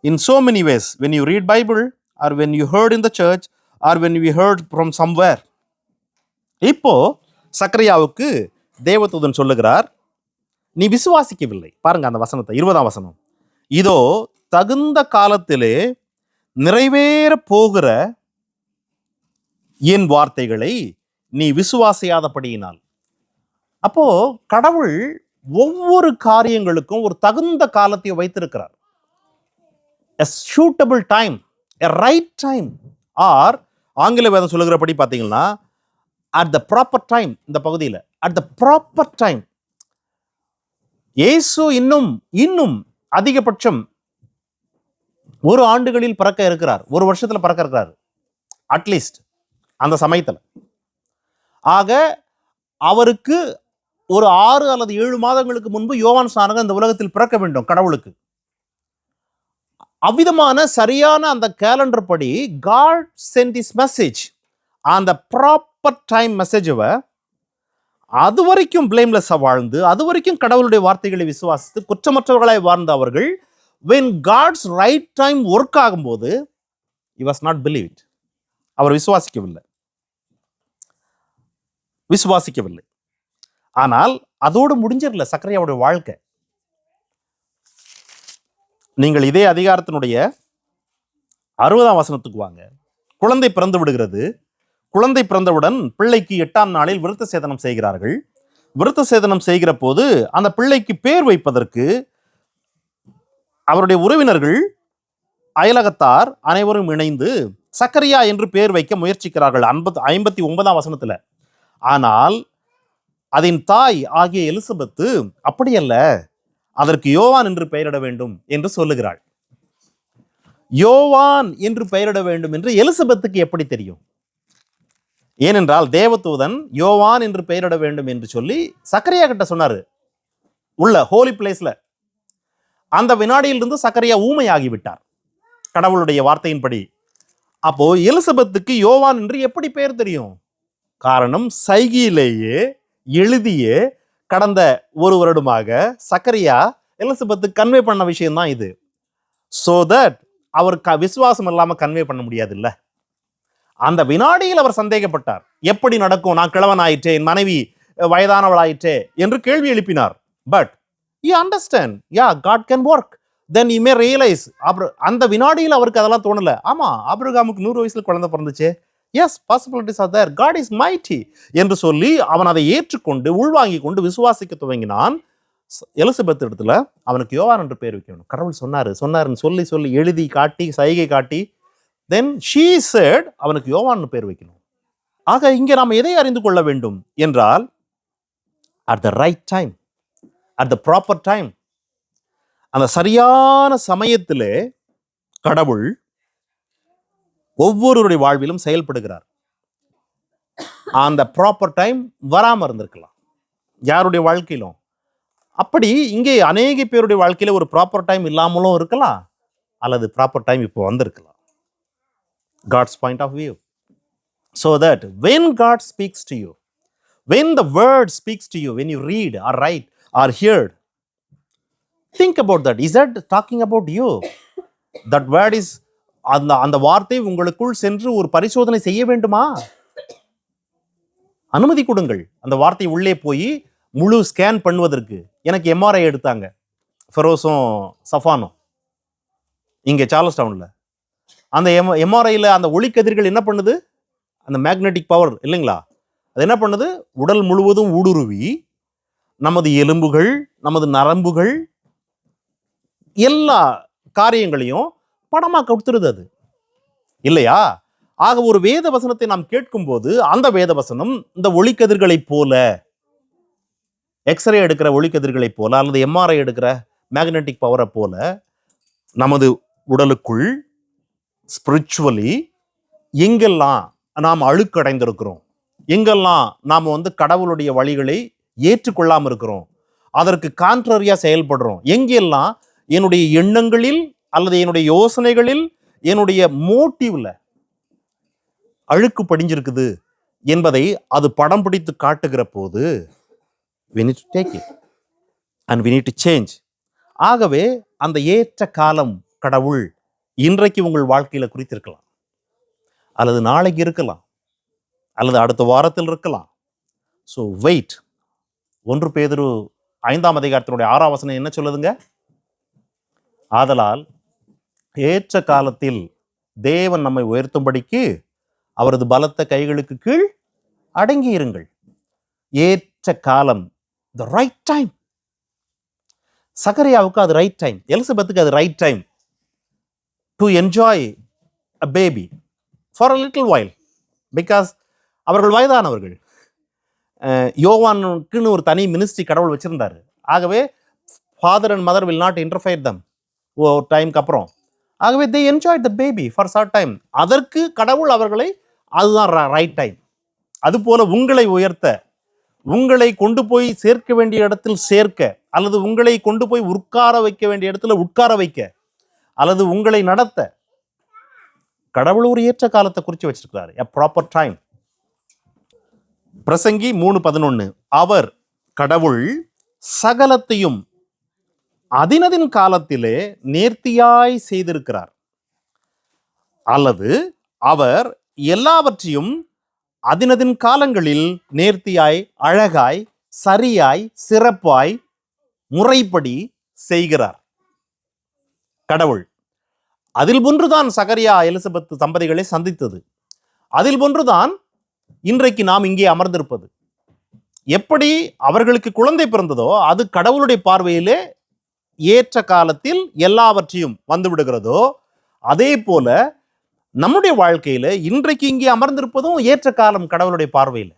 in so many ways when you read Bible or when you heard in the church or when you heard from somewhere. இப்போ சக்கரியாவுக்கு தேவதூதன் சொல்லுகிறார், நீ விசுவாசிக்கவில்லை. பாருங்க அந்த வசனத்தை, 20ஆம் வசனம். இதோ தகுந்த காலத்திலே நிறைவேற போகிற என் வார்த்தைகளை நீ விசுவாசியாதபடியினால். அப்போ கடவுள் ஒவ்வொரு காரியங்களுக்கும் ஒரு தகுந்த காலத்தை வைத்திருக்கிறார். a suitable time, a right time, or ஆங்கில வேதம் சொல்லுகிறபடி பார்த்தீங்கன்னா at the proper time. இந்த பகுதியில் at the proper time. இயேசு இன்னும் அதிகபட்சம் 1 ஆண்டுகளில் பிறக்க இருக்கிறார், 1 வருஷத்துல பிறக்க இருக்கிறார் அட்லீஸ்ட் அந்த சமயத்தில். ஆக அவருக்கு ஒரு 6 அல்லது 7 மாதங்களுக்கு முன்பு யோவான் ஸ்நானகன் இந்த உலகத்தில் பிறக்க வேண்டும் கடவுளுக்கு. அவ்விதமான சரியான அந்த கேலண்டர் படி God sent his message on the proper time message. அது வரைக்கும் பிளேம்லெஸ்ஸாக வாழ்ந்து, அது வரைக்கும் கடவுளுடைய வார்த்தைகளை விசுவாசித்து குற்றமற்றவர்களாய் வாழ்ந்த அவர்கள் when God's right time work ஆகும்போது he was not believed. அவர் விசுவாசிக்கவில்லை. ஆனால் அதோடு முடிஞ்சிடல சக்கரையாவுடைய வாழ்க்கை. நீங்கள் இதே அதிகாரத்தினுடைய 60ஆம் வசனத்துக்கு வாங்க. குழந்தை பிறந்து விடுகிறது. குழந்தை பிறந்தவுடன் பிள்ளைக்கு 8ஆம் நாளில் விருத்த சேதனம் செய்கிறார்கள். விருத்த சேதனம் செய்கிற போது அந்த பிள்ளைக்கு பேர் வைப்பதற்கு அவருடைய உறவினர்கள், அயலகத்தார் அனைவரும் இணைந்து சக்கரியா என்று பேர் வைக்க முயற்சிக்கிறார்கள் 59ஆம் வசனத்துல. ஆனால் அதன் தாய் ஆகிய எலிசபெத்து அப்படியல்ல, அதற்கு யோவான் என்று பெயரிட வேண்டும் என்று சொல்லுகிறாள். யோவான் என்று பெயரிட வேண்டும் என்று எலிசபெத்துக்கு எப்படி தெரியும்? ஏனென்றால் தேவதூதன் யோவான் என்று பெயரிட வேண்டும் என்று சொல்லி சக்கரியா கிட்ட சொன்னாரு. உள்ள ஹோலி பிளேஸ்ல அந்த வினாடியிலிருந்து சக்கரியா ஊமையாகி விட்டார் கடவுளுடைய வார்த்தையின்படி. அப்போ எலிசபெத்துக்கு யோவான் என்று எப்படி பெயர் தெரியும்? காரணம், சைகையிலேயே எழுதியே கடந்த ஒரு வருடமாக சக்கரியா எலிசபெத்து கன்வே பண்ண விஷயம் தான் இது. சோ தட் அவர் விசுவாசம் இல்லாம கன்வே பண்ண முடியாது இல்ல. அந்த வினாடியில் அவர் சந்தேகப்பட்டார். எப்படி நடக்கும், நான் கிழவன் ஆயிற்றே, என் மனைவி வயதானவள் ஆயிற்றே என்று கேள்வி எழுப்பினார். But you understand, yeah, God can work. Then you may realize, அந்த வினாடியில் அவருக்கு அதெல்லாம் தோணல. ஆமா, ஆபிரகாமுக்கு 100 வயசுல குழந்தை பிறந்துச்சு. Yes, possibilities are there. God is mighty என்று சொல்லி அவன் அதை ஏற்றுக்கொண்டு உள்வாங்கி கொண்டு விசுவாசிக்க துவங்கினான். எலிசபெத் இடத்துல அவனுக்கு யோவான் என்று பேர் வைக்கணும். கடவுள் சொன்னாருன்னு சொல்லி எழுதி காட்டி சைகை காட்டி then she said அவனுக்கு யோவான் பேர் வைக்கணும். ஆக இங்கே நாம் எதை அறிந்து கொள்ள வேண்டும் என்றால், at the right time, at the proper time, அந்த சரியான சமயத்திலே கடவுள் ஒவ்வொருவருடைய வாழ்விலும் செயல்படுகிறார். அந்த ப்ராப்பர் டைம் வராம இருந்திருக்கலாம் யாருடைய வாழ்க்கையிலும். அப்படி இங்கே அநேக பேருடைய வாழ்க்கையில ஒரு ப்ராப்பர் டைம் இல்லாமலும் இருக்கலாம், அல்லது ப்ராப்பர் டைம் இப்போ வந்திருக்கலாம். God's point of view. So that when God speaks to you, when the word speaks to you, when you read or write or hear, think about that. Is that talking about you? That word is, அந்த வார்த்தை உங்களுக்குள் சென்று ஒரு பரிசோதனை செய்ய வேண்டுமா? அனுமதி கொடுங்கள் அந்த வார்த்தை உள்ளே போய் முழு ஸ்கேன் பண்ணுவதற்கு. எனக்கு எம்ஆர்ஐ எடுத்தாங்க, ஃபெரோஸும் சஃபானும், இங்கே சார்லஸ் டவுன்ல. அந்த எம்ஆர்ஐயில் அந்த ஒளிக்கதிர்கள் என்ன பண்ணுது? அந்த மேக்னெட்டிக் பவர் இல்லைங்களா, அது என்ன பண்ணுது? உடல் முழுவதும் ஊடுருவி நமது எலும்புகள், நமது நரம்புகள், எல்லா காரியங்களையும் படமா கொடுத்துருது அது இல்லையா? ஆக ஒரு வேத வசனத்தை நாம் கேட்கும் போது அந்த வேத வசனம் இந்த ஒளிக்கதிர்களைப் போல, எக்ஸ்ரே எடுக்கிற ஒளிக்கதிர்களைப் போல, அல்லது எம்ஆர்ஐ எடுக்கிற மேக்னெட்டிக் பவரை போல நமது உடலுக்குள் ஸ்பிரிச்சுவலி எங்கெல்லாம் நாம் அழுக்கடைந்திருக்கிறோம், எங்கெல்லாம் நாம் கடவுளுடைய வழிகளை ஏற்றுக்கொள்ளாமல் இருக்கிறோம், அதற்கு கான்ட்ரரியா செயல்படுறோம், எங்கெல்லாம் என்னுடைய எண்ணங்களில் அல்லது என்னுடைய யோசனைகளில், என்னுடைய மோட்டிவ்ல அழுக்கு படிஞ்சிருக்குது என்பதை அது படம் பிடித்து காட்டுகிற போது we need to take it and we need to change. ஆகவே அந்த ஏற்ற காலம் கடவுள் இன்றைக்கு உங்கள் வாழ்க்கையில குறித்திருக்கலாம், அல்லது நாளைக்கு இருக்கலாம், அல்லது அடுத்த வாரத்தில் இருக்கலாம். So wait. 1 பேதுரு 5ஆம் அதிகாரத்தினுடைய 6ஆம் வசனம் என்ன சொல்லுதுங்க? ஆதலால் ஏற்ற காலத்தில் தேவன் நம்மை உயர்த்தும்படிக்கு அவரது பலத்த கைகளுக்கு கீழ் அடங்கி இருங்கள். ஏற்ற காலம், த ரைட் டைம். சக்கரியாவுக்கு அது ரைட் டைம், எலிசபெத்துக்கு அது right time to enjoy a baby for a little while, because அவர்கள் வயதானவர்கள். யோவானுக்குன்னு ஒரு தனி மினிஸ்ட்ரி கடவுள் வச்சிருந்தாரு. ஆகவே father and mother will not interfere them ஒரு டைமுக்கு அப்புறம். ஆகவே they enjoy the baby for short time. அதற்கு கடவுள் அவர்களை, அதுதான் ரைட் டைம். அதுபோல உங்களை உயர்த்த, உங்களை கொண்டு போய் சேர்க்க வேண்டிய இடத்தில் சேர்க்க, அல்லது உங்களை கொண்டு போய் உட்கார வைக்க வேண்டிய இடத்துல உட்கார வைக்க, அல்லது உங்களை நடத்த கடவுள் ஒரு ஏற்ற காலத்தை குறித்து வச்சிருக்கிறாரு. a proper time. பிரசங்கி 3:11, அவர் கடவுள் சகலத்தையும் அதினதின் காலத்திலே நேர்த்தியாய் செய்திருக்கிறார், அல்லது அவர் எல்லாவற்றையும் அதினதின் காலங்களில் நேர்த்தியாய், அழகாய், சரியாய், சிறப்பாய், முறைப்படி செய்கிறார். கடவுள் அதில் ஒன்றுதான் சகரியா எலிசபெத் தம்பதிகளை சந்தித்தது. அதில் ஒன்றுதான் இன்றைக்கு நாம் இங்கே அமர்ந்திருப்பது. எப்படி அவர்களுக்கு குழந்தை பிறந்ததோ அது கடவுளுடைய பார்வையிலே ஏற்ற காலத்தில் எல்லாவற்றையும் வந்து விடுகிறதோ, அதே போல நம்முடைய வாழ்க்கையில இன்றைக்கு இங்கே அமர்ந்திருப்பதும் ஏற்ற காலம் கடவுளுடைய பார்வையில்.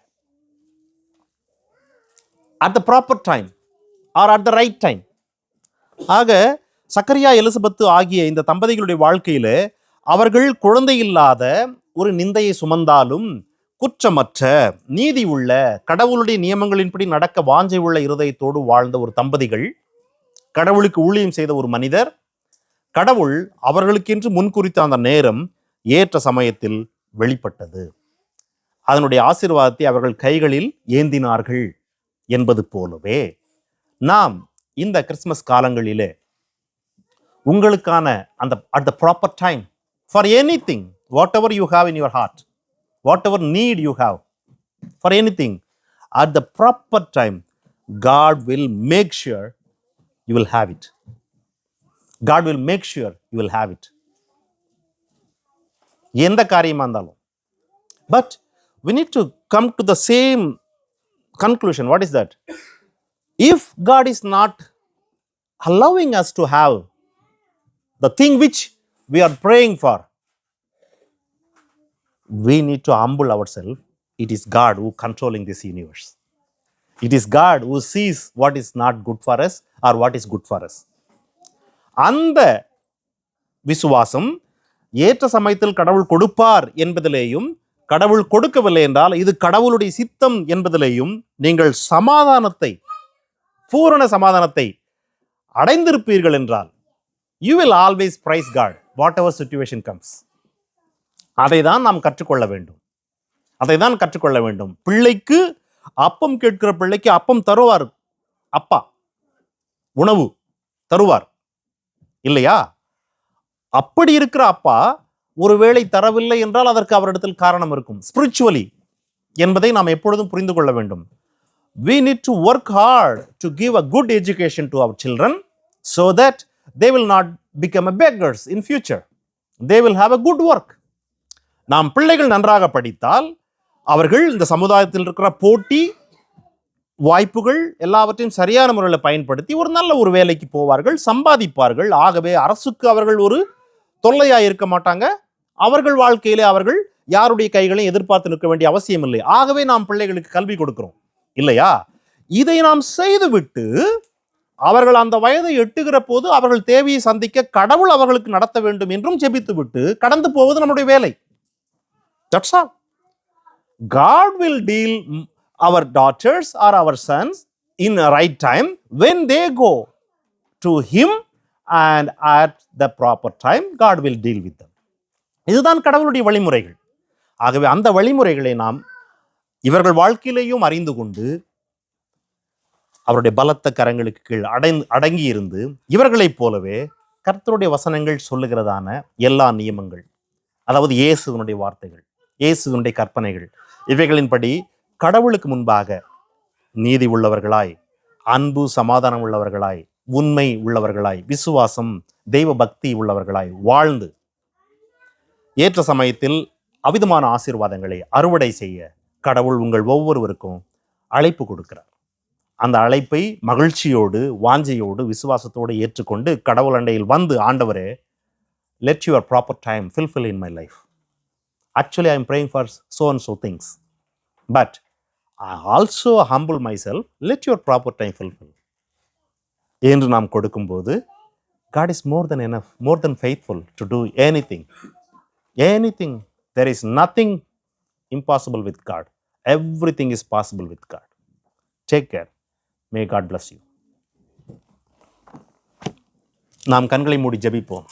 at the proper time or at the right time. ஆக சக்கரியா எலிசபெத் ஆகிய இந்த தம்பதிகளுடைய வாழ்க்கையில அவர்கள் குழந்தை இல்லாத ஒரு நிந்தையை சுமந்தாலும் குற்றமற்ற, நீதி உள்ள, கடவுளுடைய நியமங்களின்படி நடக்க வாஞ்சை உள்ள இருதயத்தோடு வாழ்ந்த ஒரு தம்பதிகள், கடவுளுக்கு ஊழியம் செய்த ஒரு மனிதர். கடவுள் அவர்களுக்கென்று முன்குறித்த அந்த நேரம் ஏற்ற சமயத்தில் வெளிப்பட்டது. அதனுடைய ஆசீர்வாதத்தை அவர்கள் கைகளில் ஏந்தினார்கள் என்பது போலவே நாம் இந்த கிறிஸ்துமஸ் காலங்களிலே உங்களுக்கான அந்த at the proper time for anything, whatever you have in your heart, whatever need you have for anything, at the proper time God will make sure you will have it. God will make sure you will have it. எந்த காரியமா இருந்தாலும். But we need to come to the same conclusion. What is that? If God is not allowing us to have the thing which we are praying for, we need to humble ourselves. It is God who controlling this universe. It is God who sees what is not good for us or what is good for us. அந்த விசுவாசம் ஏற்ற சமயத்தில் கடவுள் கொடுப்பார் என்பதிலேயும், கடவுள் கொடுக்கவில்லை என்றால் இது கடவுளுடைய சித்தம் என்பதிலேயும் நீங்கள் சமாதானத்தை, பூரண சமாதானத்தை அடைந்திருப்பீர்கள் என்றால், you will always praise God whatever situation comes. அதை தான் நாம் கற்றுக்கொள்ள வேண்டும். அதை தான் கற்றுக்கொள்ள வேண்டும். பிள்ளைக்கு அப்பம் கேட்கிற பிள்ளைக்கு அப்பம் தருவார் அப்பா, உணவு தருவார் இல்லையா? அப்படி இருக்கிற அப்பா ஒருவேளை தரவில்லை என்றால் அதற்கு அவரிடத்தில் காரணம் இருக்கும், ஸ்பிரிச்சுவலி, என்பதை நாம் எப்பொழுதும் புரிந்து கொள்ள வேண்டும். We need to work hard to give a good education to our children so that they will not become a beggars in future. They will have a good work. நாம் பிள்ளைகள் நன்றாக படித்தால் அவர்கள் இந்த சமுதாயத்தில் இருக்கிற போட்டி வாய்ப்புகள் எல்லாவற்றையும் சரியான முறையில் பயன்படுத்தி ஒரு நல்ல ஒரு வேலைக்கு போவார்கள், சம்பாதிப்பார்கள். ஆகவே அரசுக்கு அவர்கள் ஒரு தொல்லையாக இருக்க மாட்டாங்க. அவர்கள் வாழ்க்கையிலே அவர்கள் யாருடைய கைகளையும் எதிர்பார்த்து நிற்க வேண்டிய அவசியம் இல்லை. ஆகவே நாம் பிள்ளைகளுக்கு கல்வி கொடுக்கிறோம் இல்லையா? இதை நாம் செய்துவிட்டு அவர்கள் அந்த வயதை எட்டுகிற போது அவர்கள் தேவையை சந்திக்க கடவுள் அவர்களுக்கு நடத்த வேண்டும் என்றும் ஜெபித்து விட்டு கடந்து போவது நம்முடைய வேலை. That's all. God will deal our daughters or our sons in a right time when they go to him, and at the proper time God will deal with them. இதுதான் கடவுளுடைய வழிமுறைகள். ஆகவே அந்த வழிமுறைகளை நாம் இவர்கள் வாழ்க்கையிலேயும் அறிந்து கொண்டு அவருடைய பலத்த கரங்களுக்கு கீழ் அடங்கி இருந்து இவர்களைப் போலவே கர்த்தருடைய வசனங்கள் சொல்லுகிறதான எல்லா நியமங்கள், அதாவது இயேசுவினுடைய வார்த்தைகள், இயேசுவினுடைய கற்பனைகள், இவைகளின்படி கடவுளுக்கு முன்பாக நீதி உள்ளவர்களாய், அன்பு சமாதானம் உள்ளவர்களாய், உண்மை உள்ளவர்களாய், விசுவாசம் தெய்வ பக்தி உள்ளவர்களாய் வாழ்ந்து ஏற்ற சமயத்தில் அவிதமான ஆசீர்வாதங்களை அறுவடை செய்ய கடவுள் உங்கள் ஒவ்வொருவருக்கும் அழைப்பு கொடுக்கிறார். அந்த அழைப்பை மகிழ்ச்சியோடு, வாஞ்சையோடு, விசுவாசத்தோடு ஏற்றுக்கொண்டு கடவுள் அண்டையில் வந்து, ஆண்டவரே, let your proper time fulfill in my life. Actually, I am praying for so and so things, but I also humble myself. Let your proper time fulfill. என்று நாம் கொடுக்கும்போது God is more than enough, more than faithful to do anything. Anything. There is nothing impossible with God. Everything is possible with God. Take care. May God bless you. நாம் கண்களை மூடி ஜெபிப்போம்.